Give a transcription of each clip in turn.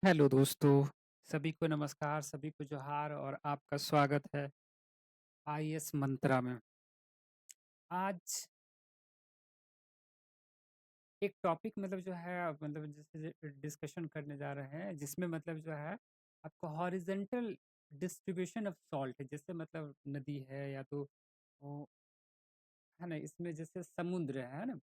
Hello दोस्तों, सभी को नमस्कार, सभी को जोहार और आपका स्वागत है आईएएस मंत्रा में। आज एक टॉपिक मतलब जो है मतलब जिससे डिस्कशन करने जा रहे हैं, जिसमें मतलब जो है आपको हॉरिज़ॉन्टल डिस्ट्रीब्यूशन ऑफ सॉल्ट है, जैसे मतलब नदी है या तो वो है ना, इसमें जैसे समुद्र है ना?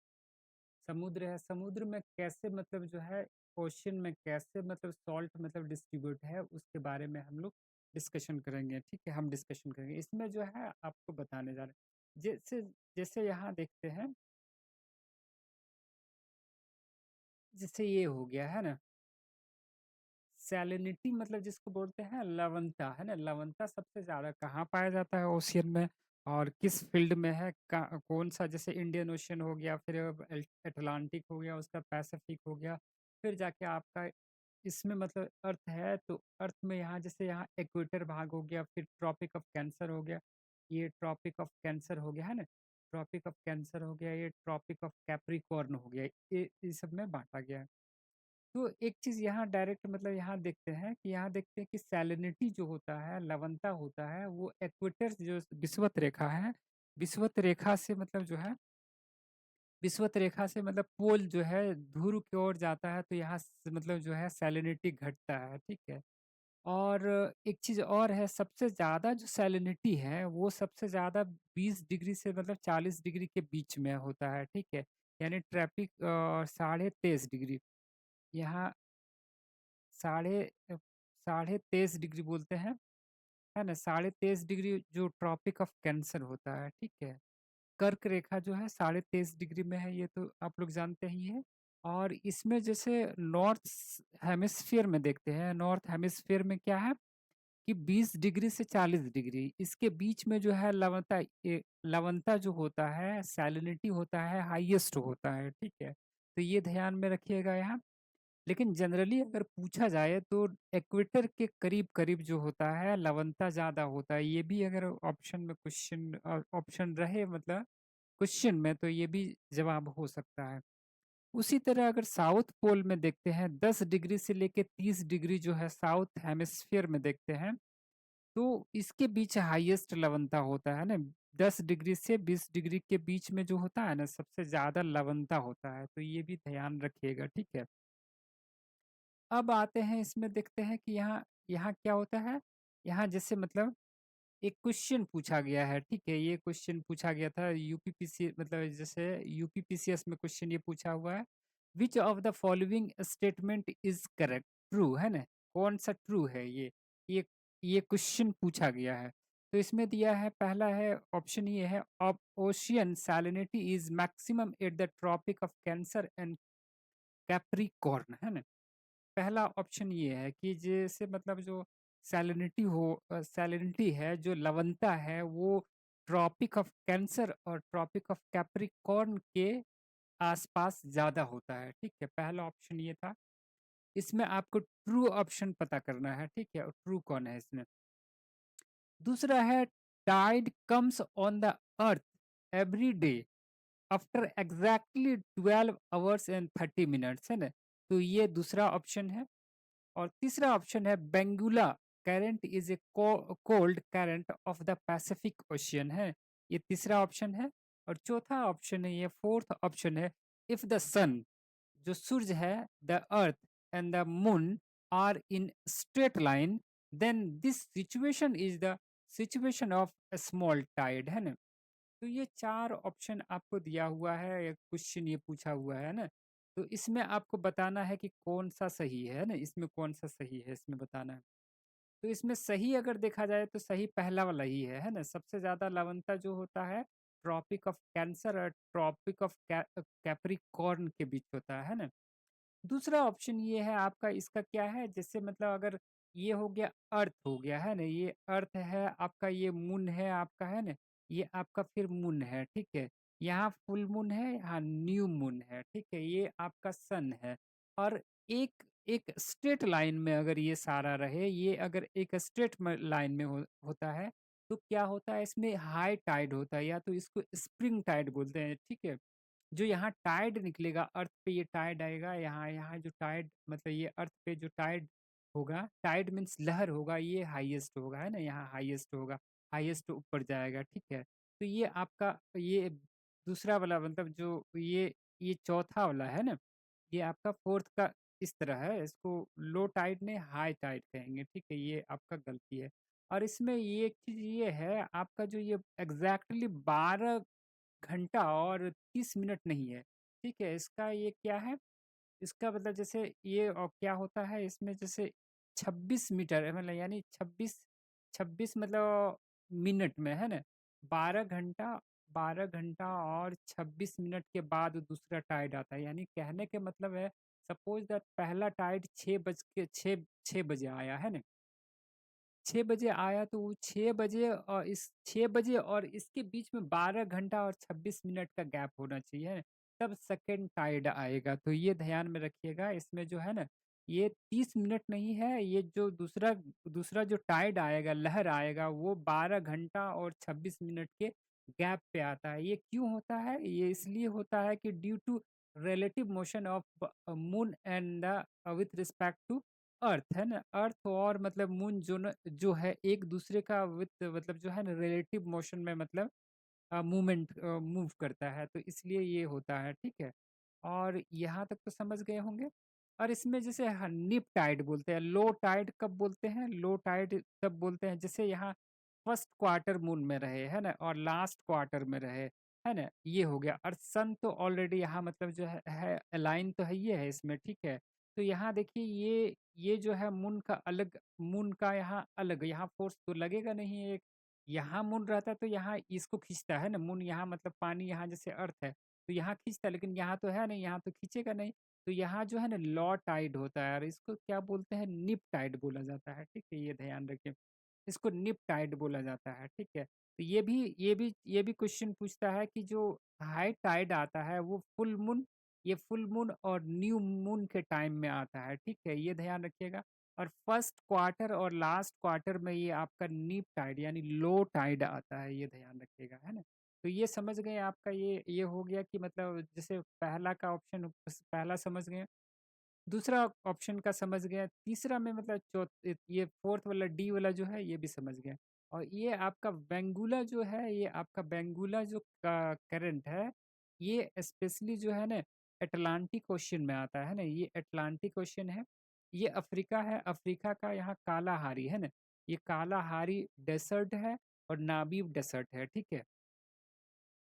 समुद्र है, समुद्र में कैसे मतलब जो है ओशन में कैसे मतलब सॉल्ट मतलब डिस्ट्रीब्यूट है, उसके बारे में हम लोग डिस्कशन करेंगे, ठीक है? हम डिस्कशन करेंगे। इसमें जो है आपको बताने जा रहे हैं। जैसे जैसे यहाँ देखते हैं, जैसे ये हो गया है ना, सैलिनिटी मतलब जिसको बोलते हैं लवणता, है ना? लवणता सबसे ज़्यादा कहाँ पाया जाता है ओशियन में और किस फ़ील्ड में है? कौन-सा जैसे इंडियन ओशियन हो गया, फिर अटलांटिक हो गया, उसका पैसिफिक हो गया, फिर जाके आपका इसमें मतलब अर्थ है, तो अर्थ में यहाँ जैसे यहाँ इक्वेटर भाग हो गया, फिर ट्रॉपिक ऑफ कैंसर हो गया, ये ट्रॉपिक ऑफ कैंसर हो गया, है ना? ट्रॉपिक ऑफ कैंसर हो गया, ये ट्रॉपिक ऑफ कैप्रिकॉर्न हो गया, ये इस सब में बाँटा गया है। तो एक चीज़ यहाँ डायरेक्ट मतलब यहाँ देखते हैं कि यहाँ देखते हैं कि सैलिनिटी जो होता है, लवणता होता है, वो इक्वेटर जो विषुवत रेखा है, विषुवत रेखा से मतलब जो है विषुवत रेखा से मतलब पोल जो है ध्रुव की ओर जाता है, तो यहाँ मतलब जो है सैलिनिटी घटता है, ठीक है। और एक चीज़ और है, सबसे ज़्यादा जो सैलिनिटी है वो सबसे ज़्यादा 20 डिग्री से मतलब 40 डिग्री के बीच में होता है, ठीक है। यानी ट्रैपिक 23.5 डिग्री, यहाँ साढ़े साढ़े 23 डिग्री बोलते हैं, है ना? 23.5 डिग्री जो ट्रॉपिक ऑफ कैंसर होता है, ठीक है। कर्क रेखा जो है 23.5 डिग्री में है, ये तो आप लोग जानते ही हैं। और इसमें जैसे नॉर्थ हेमिस्फीयर में देखते हैं, नॉर्थ हेमिस्फीयर में क्या है कि 20 डिग्री से 40 डिग्री इसके बीच में जो है लवणता जो होता है, सैलिनिटी होता है, हाईएस्ट होता है, ठीक है। तो ये ध्यान में रखिएगा यहाँ। लेकिन जनरली अगर पूछा जाए तो इक्वेटर के करीब-करीब जो होता है लवणता ज़्यादा होता है। ये भी अगर ऑप्शन में ऑप्शन रहे मतलब क्वेश्चन में, तो ये भी जवाब हो सकता है। उसी तरह अगर साउथ पोल में देखते हैं, 10 डिग्री से लेके 30 डिग्री जो है साउथ हेमिस्फीयर में देखते हैं, तो इसके बीच हाईएस्ट लवणता होता है ना। 10 डिग्री से 20 डिग्री के बीच में जो होता है ना, सबसे ज़्यादा लवणता होता है। तो ये भी ध्यान रखिएगा, ठीक है। अब आते हैं, इसमें देखते हैं कि यहाँ यहाँ क्या होता है। यहाँ जैसे मतलब एक क्वेश्चन पूछा गया है, ठीक है। ये क्वेश्चन पूछा गया था यूपीपीसी मतलब जैसे यूपीपीसीएस में क्वेश्चन ये पूछा हुआ है, which of the following statement is correct, true है ना? कौन सा ट्रू है ये ये क्वेश्चन पूछा गया है। तो इसमें दिया है, पहला है ऑप्शन ये है, of ocean salinity is maximum at the tropic of Cancer and Capricorn, है ना? पहला ऑप्शन ये है कि जैसे मतलब जो सैलिनिटी है, जो लवणता है, वो ट्रॉपिक ऑफ कैंसर और ट्रॉपिक ऑफ कैप्रिकॉर्न के आसपास ज़्यादा होता है, ठीक है। पहला ऑप्शन ये था। इसमें आपको ट्रू ऑप्शन पता करना है, ठीक है, और ट्रू कौन है इसमें। दूसरा है, tide comes on the earth every day after exactly 12 hours and 30 minutes, है ना? तो ये दूसरा ऑप्शन है। और तीसरा ऑप्शन है, Benguela current is a cold current of the Pacific ocean, है। ये तीसरा ऑप्शन है। और चौथा ऑप्शन है, ये फोर्थ ऑप्शन है, इफ द सन, जो सूरज है, the earth and the moon are in straight line, then this situation is the situation of small tide, है ना? तो ये चार ऑप्शन आपको दिया हुआ है, एक क्वेश्चन ये पूछा हुआ है ना। तो इसमें आपको बताना है कि कौन सा सही है ना, इसमें कौन सा सही है, इसमें बताना है। तो इसमें सही अगर देखा जाए तो सही पहला वाला ही है ना? सबसे ज्यादा लवणता जो होता है ट्रॉपिक ऑफ कैंसर और ट्रॉपिक ऑफ कैप्रिकॉर्न के बीच होता है ना। दूसरा ऑप्शन ये है आपका, इसका क्या है, जैसे मतलब अगर ये हो गया, अर्थ हो गया है ना, ये अर्थ है आपका, ये मून है आपका, है ना? ये आपका फिर मून है, ठीक है। यहाँ फुल मून है, यहाँ न्यू मून है, ठीक है। ये आपका सन है। और एक एक स्ट्रेट लाइन में अगर ये सारा रहे, ये अगर एक स्ट्रेट लाइन में होता है, तो क्या होता है, इसमें हाई टाइड होता है, या तो इसको स्प्रिंग टाइड बोलते हैं, ठीक है। जो यहाँ टाइड निकलेगा अर्थ पे, ये टाइड आएगा, यहाँ यहाँ जो टाइड मतलब ये अर्थ पे जो टाइड होगा, टाइड मीन्स लहर होगा, ये हाईएस्ट होगा, है ना? यहाँ हाईएस्ट होगा, हाईएस्ट ऊपर जाएगा, ठीक है? तो ये आपका ये दूसरा वाला मतलब जो ये चौथा वाला है ना, ये आपका 4th का इस तरह है, इसको लो टाइड नहीं हाई टाइड कहेंगे, ठीक है? ये आपका गलती है। और इसमें ये एक चीज़ ये है, आपका जो ये एग्ज़ैक्टली 12 घंटा और 30 मिनट नहीं है, ठीक है? इसका ये क्या है, इसका मतलब जैसे ये क्या होता है इसमें जैसे 26 मीटर है, मतलब यानी 26 मतलब मिनट में, है ना? 12 घंटा 12 घंटा और 26 मिनट के बाद दूसरा टाइड आता है। यानी कहने के मतलब है, सपोज़ दैट पहला टाइड 6 बजे आया, है ना? 6 बजे आया तो वो 6 बजे और इस 6 बजे और इसके बीच में 12 घंटा और 26 मिनट का गैप होना चाहिए, तब सेकंड टाइड आएगा। तो ये ध्यान में रखिएगा, इसमें जो है ना, ये 30 मिनट नहीं है, ये जो दूसरा दूसरा जो टाइड आएगा, लहर आएगा, वो 12 घंटा और 26 मिनट के गैप पे आता है। ये क्यों होता है? ये इसलिए होता है कि due to relative motion of moon and the with respect to earth, है ना? अर्थ और मतलब मून जो है एक दूसरे का विथ मतलब जो है ना रिलेटिव मोशन में मतलब मूवमेंट मूव करता है, तो इसलिए ये होता है, ठीक है? और यहाँ तक तो समझ गए होंगे। और इसमें जैसे निप टाइड बोलते हैं, लो टाइड कब बोलते हैं? लो टाइड तब बोलते हैं जैसे यहाँ फर्स्ट क्वार्टर मून में रहे, है ना? और लास्ट क्वार्टर में रहे, है ना? ये हो गया। और सन तो ऑलरेडी यहाँ मतलब जो है अलाइन तो है, ये है इसमें, ठीक है? तो यहाँ देखिए ये जो है मून का अलग, मून का यहाँ अलग, यहाँ फोर्स तो लगेगा नहीं, एक यहाँ मून रहता है तो यहाँ इसको खींचता है ना, मून यहाँ मतलब पानी यहाँ जैसे अर्थ है, तो यहाँ खींचता है, लेकिन यहाँ तो है नहीं, यहाँ तो खींचेगा नहीं। तो यहाँ जो है ना लॉ टाइड होता है, और इसको क्या बोलते हैं, निप टाइड बोला जाता है, ठीक है? ये ध्यान रखिए, इसको निप टाइड बोला जाता है, ठीक है? तो ये भी क्वेश्चन पूछता है कि जो हाई टाइड आता है वो फुल मून, ये फुल मून और न्यू मून के टाइम में आता है, ठीक है? ये ध्यान रखिएगा। और फर्स्ट क्वार्टर और लास्ट क्वार्टर में ये आपका नीप टाइड यानी लो टाइड आता है, ये ध्यान रखिएगा, है ना? तो ये समझ गए आपका, ये हो गया कि मतलब जैसे पहला का ऑप्शन पहला समझ गए, दूसरा ऑप्शन का समझ गए, तीसरा में मतलब ये फोर्थ वाला डी वाला जो है ये भी समझ गए। और ये आपका बेंगुला जो है, ये आपका बेंगुला जो करंट है, ये स्पेशली जो है ना अटलांटिक ओशन में आता है ना, ये अटलांटिक ओशन है, ये अफ्रीका है, अफ्रीका का यहाँ कालाहारी है ना, ये कालाहारी डेसर्ट है और नाबीब डेसर्ट है, ठीक है?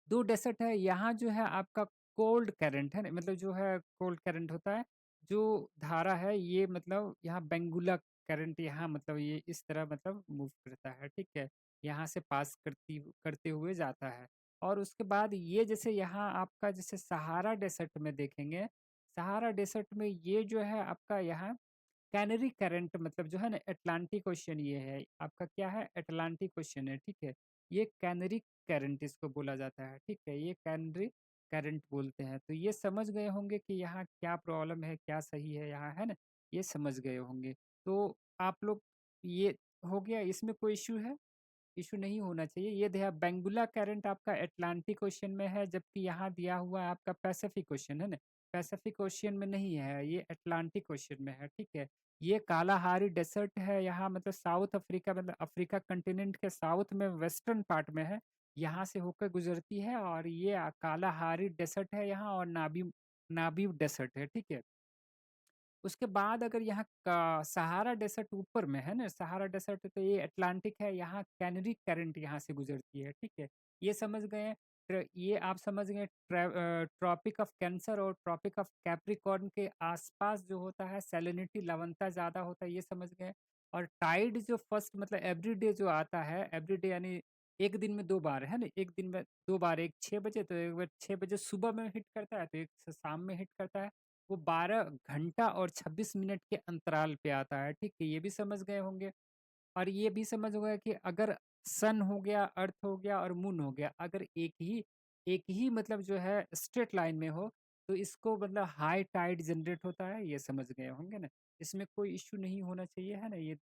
2 डेसर्ट है, यहाँ जो है आपका कोल्ड करंट है ना, मतलब जो है कोल्ड करंट होता है, जो धारा है ये मतलब यहाँ बेंगुला करंट यहाँ मतलब ये इस तरह मतलब मूव करता है, ठीक है? यहाँ से पास करते हुए जाता है। और उसके बाद ये जैसे यहाँ आपका जैसे सहारा डेसर्ट में देखेंगे, सहारा डेसर्ट में ये जो है आपका यहाँ कैनरी करंट मतलब जो है ना अटलांटिक ओशन, ये है आपका क्या है, अटलांटिक ओशन है, ठीक है? ये कैनरी करंट इसको बोला जाता है, ठीक है? ये कैनरी करंट बोलते हैं। तो ये समझ गए होंगे कि यहाँ क्या प्रॉब्लम है, क्या सही है यहाँ, है ना? ये समझ गए होंगे। तो आप लोग ये हो गया, इसमें कोई इश्यू है? इश्यू नहीं होना चाहिए। ये देखिए बेंगुला करंट आपका अटलांटिक ओशन में है, जबकि यहाँ दिया हुआ है आपका पैसिफिक ओशन, है ना? पैसिफिक ओशियन में नहीं है, ये अटलांटिक ओशन में है, ठीक है? ये कालाहारी डेसर्ट है यहाँ मतलब साउथ अफ्रीका मतलब अफ्रीका कंटिनेंट के साउथ में वेस्टर्न पार्ट में है, यहाँ से होकर गुजरती है, और ये कालाहारी डेसर्ट है यहाँ, और नाबीब नाबीब डेसर्ट है, ठीक है? उसके बाद अगर यहाँ का सहारा डेसर्ट ऊपर में है ना, सहारा डेसर्ट तो ये अटलांटिक है, यहाँ कैनरी करंट यहाँ से गुजरती है, ठीक है? ये समझ गए। ये आप समझ गए ट्रॉपिक ऑफ कैंसर और ट्रॉपिक ऑफ कैप्रिकॉर्न के आसपास जो होता है सैलिनिटी लवणता ज़्यादा होता है, ये समझ गए। और टाइड जो फर्स्ट मतलब एवरीडे जो आता है, एवरीडे यानी एक दिन में 2 बार, है ना? एक दिन में 2 बार, एक 6 बजे तो एक बार 6 बजे सुबह में हिट करता है, तो एक शाम में हिट करता है। वो 12 घंटा और 26 मिनट के अंतराल पे आता है, ठीक है? ये भी समझ गए होंगे। और ये भी समझ गए कि अगर सन हो गया, अर्थ हो गया और मून हो गया, अगर एक ही मतलब जो है स्ट्रेट लाइन में हो, तो इसको मतलब हाई टाइड जनरेट होता है, ये समझ गए होंगे ना? इसमें कोई इश्यू नहीं होना चाहिए, है ना?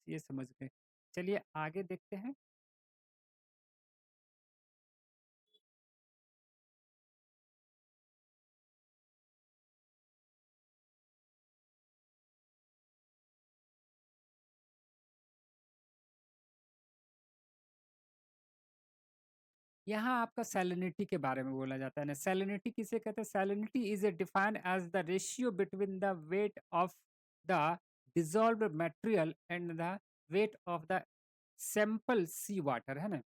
ये समझ गए। चलिए आगे देखते हैं। यहाँ आपका सैलिनिटी के बारे में बोला जाता है ना, सैलिनिटी किसे कहते हैं? Salinity is a defined as the ratio between the weight of the dissolved material and the weight of the sample sea water, है ना?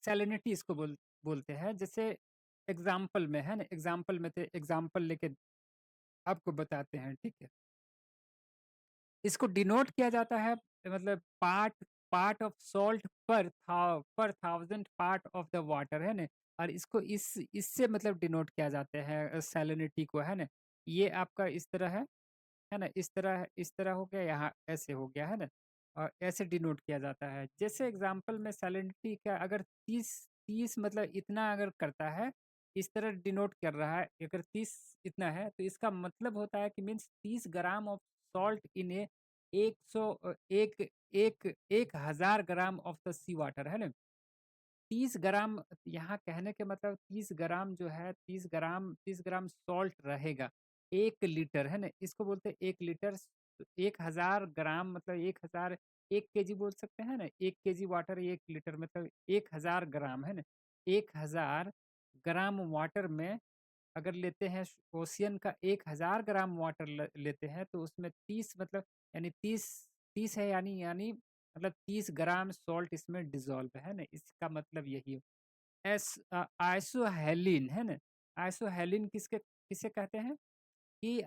सैलिनिटी इसको बोलते हैं। जैसे एग्जाम्पल में, है ना, एग्जाम्पल में तो एग्जाम्पल लेके आपको बताते हैं, ठीक है? इसको डिनोट किया जाता है, मतलब पार्ट पार्ट ऑफ सॉल्ट पर thousand part of the water, है ना? और इसको इससे मतलब डिनोट किया जाता है सैलिनिटी को, है ना? ये आपका इस तरह है ना? इस तरह हो गया, यहाँ ऐसे हो गया, है ना? और ऐसे डिनोट किया जाता है। जैसे एग्जांपल में सैलिनिटी का अगर 30 मतलब इतना अगर करता है, इस तरह डिनोट कर रहा है, अगर 30 इतना है तो इसका मतलब होता है कि means 30 gram of salt in a 100 एक एक 1000 gram of the sea water, है ना? 30 ग्राम, यहाँ कहने के मतलब 30 ग्राम जो है, 30 ग्राम सॉल्ट रहेगा 1 लीटर, है ना? इसको बोलते हैं 1 लीटर। 1000 ग्राम मतलब 1000, 1 केजी बोल सकते हैं ना? 1 केजी वाटर 1 लीटर मतलब 1000 ग्राम, है ना? 1000 ग्राम वाटर में अगर लेते हैं, ओशियन का 1000 ग्राम वाटर लेते हैं, तो उसमें 30 मतलब यानी 30 है, यानी मतलब 30 ग्राम सॉल्ट इसमें डिजोल्व है ना? इसका मतलब यही है। एस आइसोहेलिन, है ना? आइसोहेलिन किसके किसे कहते हैं? कि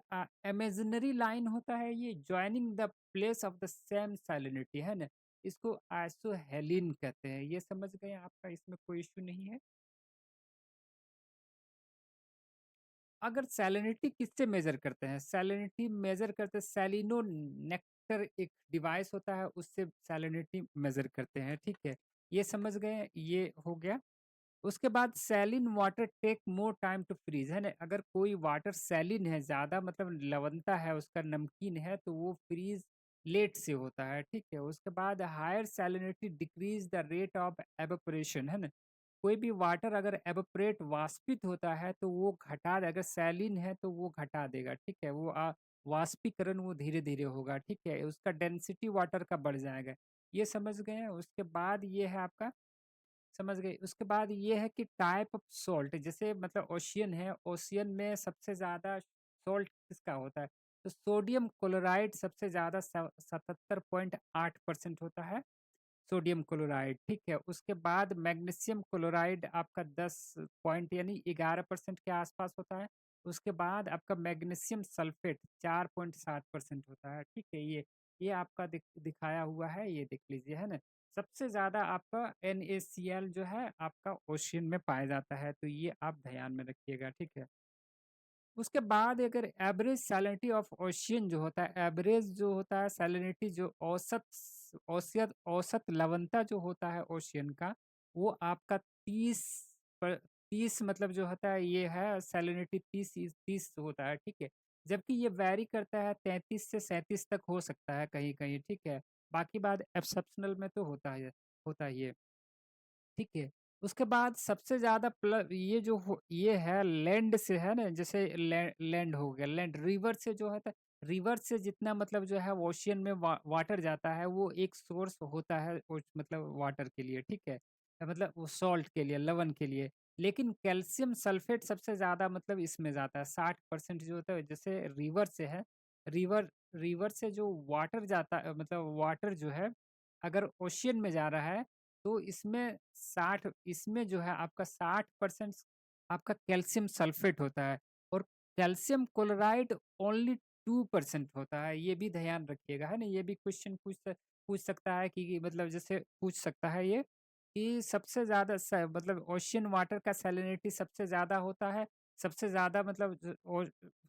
इमेजिनरी लाइन होता है ये, joining the place of the same salinity, है ना? इसको आइसोहेलिन कहते हैं। ये समझ गए? आपका इसमें कोई इश्यू नहीं है। अगर सैलिनिटी किससे मेजर करते हैं? सैलिनिटी मेजर करते हैं, सैलिनो नेक्टर एक डिवाइस होता है, उससे सैलिनिटी मेजर करते हैं, ठीक है? ये समझ गए? ये हो गया। उसके बाद saline water take more time to freeze, है ना? अगर कोई वाटर सैलिन है, ज्यादा मतलब लवणता है उसका, नमकीन है, तो वो फ्रीज लेट से होता है, ठीक है? उसके बाद higher salinity decrease the rate of evaporation, है ना? कोई भी वाटर अगर एवेपोरेट वाष्पित होता है तो वो घटा दे, अगर सैलिन है तो वो घटा देगा, ठीक है? वो वाष्पीकरण वो धीरे धीरे होगा, ठीक है? उसका डेंसिटी वाटर का बढ़ जाएगा। ये समझ गए हैं? उसके बाद ये है आपका, समझ गए? उसके बाद ये है कि टाइप ऑफ सॉल्ट, जैसे मतलब ओशियन है, ओशियन में सबसे ज्यादा सॉल्ट किसका होता है? तो सोडियम क्लोराइड सबसे ज्यादा 77.8% होता है, सोडियम क्लोराइड, ठीक है? उसके बाद मैग्नीशियम क्लोराइड आपका 10 पॉइंट यानी 11% के आसपास होता है। उसके बाद आपका मैग्नीशियम सल्फेट 4.7% होता है, ठीक है? ये आपका दिखाया हुआ है, ये देख लीजिए, है ना? सबसे ज्यादा आपका NaCl जो है आपका ओशियन में पाया जाता है, तो ये आप ध्यान में रखिएगा, ठीक है? उसके बाद अगर एवरेज सैलिनिटी ऑफ ओशियन जो होता है, एवरेज जो होता है सैलिनिटी, जो औसत औसत लवणता जो होता है ओशियन का, वो आपका 30 मतलब जो होता है ये है सैलिनिटी, 30 होता है, ठीक है? जबकि ये वैरी करता है, 33 से 37 तक हो सकता है कहीं कहीं, ठीक है? बाकी बात एक्सेप्शनल में तो होता ही है। ठीक है। उसके बाद सबसे ज़्यादा ये जो ये है लैंड से, है ना? जैसे लैंड हो गया, लैंड रिवर से जो है, रिवर से जितना मतलब जो है ओशियन में वाटर जाता है, वो एक सोर्स होता है मतलब वाटर के लिए, ठीक है? मतलब वो सॉल्ट के लिए, लवण के लिए। लेकिन कैल्शियम सल्फेट सबसे ज़्यादा मतलब इसमें जाता है, 60% जो होता है, जैसे रिवर से है, रिवर रिवर से जो वाटर जाता है, मतलब वाटर जो है अगर ओशियन में जा रहा है, तो इसमें जो है आपका 60% आपका कैल्शियम सल्फेट होता है, और कैल्शियम क्लोराइड ओनली 2% होता है। ये भी ध्यान रखिएगा, है ना? ये भी क्वेश्चन पूछ सकता है कि मतलब जैसे पूछ सकता है ये, कि सबसे ज्यादा मतलब ओशियन वाटर का सैलिनिटी सबसे ज्यादा होता है, सबसे ज्यादा मतलब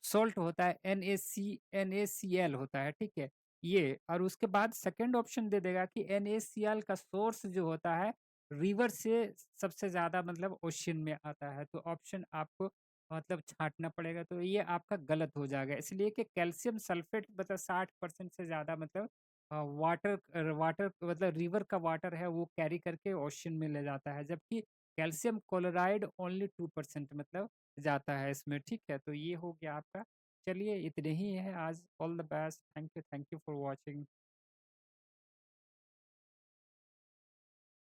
सॉल्ट होता है, NaCl होता है, ठीक है? ये, और उसके बाद सेकंड ऑप्शन दे देगा कि NaCl का सोर्स जो होता है रिवर से सबसे ज्यादा मतलब ओशियन में आता है, तो ऑप्शन आपको मतलब छांटना पड़ेगा, तो ये आपका गलत हो जाएगा। इसलिए कि कैल्शियम सल्फेट मतलब 60% से ज्यादा मतलब वाटर वाटर मतलब रिवर का वाटर है वो कैरी करके ओशियन में ले जाता है, जबकि कैल्शियम क्लोराइड ओनली 2% मतलब जाता है इसमें, ठीक है? तो ये हो गया आपका। चलिए इतने ही है आज। All the best. Thank you for watching.